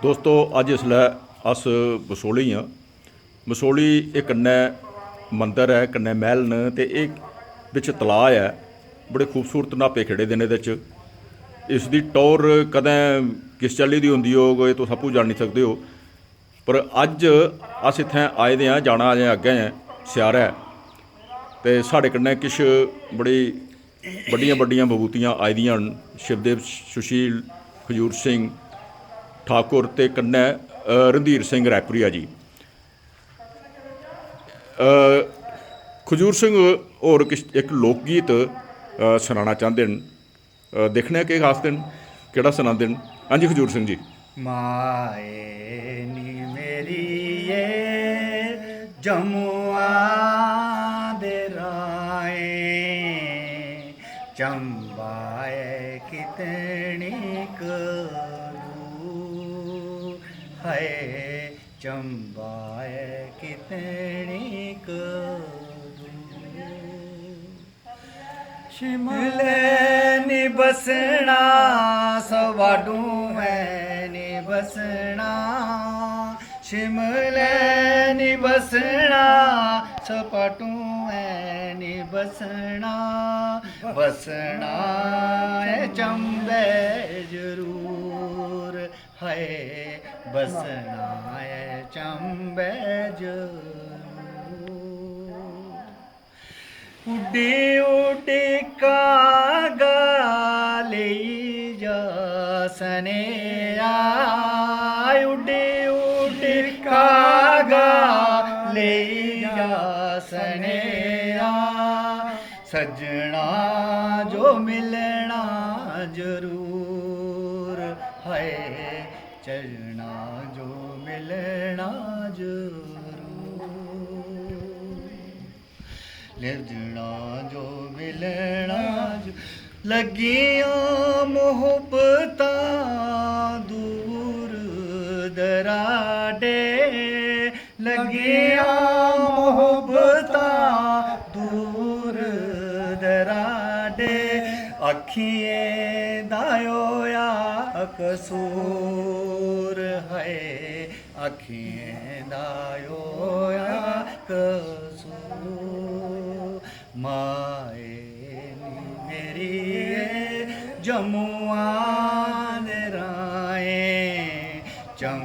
दोस्तों अज इसलै अस बसोली हाँ। बसोली एक कन्नै मंदर है, कन्नै महल न, ते एक बिच तलाऽ है। बड़े खूबसूरत न्हापे खिड़े दे न एह्दे च। इसदी टौर कदें किस चाल्ली दी होंदी होग एह् तुस आपूं जानी सकदे हो, पर अज्ज अस इत्थें आए दे आं, जाना अजें अग्गें ऐ स्यारै। ते साढ़े कन्नै किश बड़ी बड्डियां बड्डियां बबूतियां आई दियां न। शिवदेव सुशील, खजूर सिंह ठाकुर ते कन्नै रणधीर सिंह रैपुरिया जी। खजूर सिंह होर किश इक लोक गीत सनाना चांह्दे न। दिक्खने आं केह् आखदे न, केह्ड़ा सनांदे न। हां जी खजूर सिंह जी। माए नी मेरी ये जमुआ दे राए चंबाए कितनी करूं है चंबाए कितनी करूं शिमले नी बसना सवाडू है नी बसना शिमले नी बसना सपाटू है नी बसना बसना है चंबे जरूर है बसना है चंबे जरूर उड्डी उड्डी कागा ले जा सने आय उड्डी उड्डी कागा ले जा सने सजना जो मिलना जरूर है चलना जो मिलना जरूर लिजना जो मिलना जो लगियां मोहब्बतां दूर दराडे लगियां मोहब्बतां दूर दराडे अखियें दायोया कसूर है अखियें दायोया कसूर माए मेरी जमुआ दे राए चम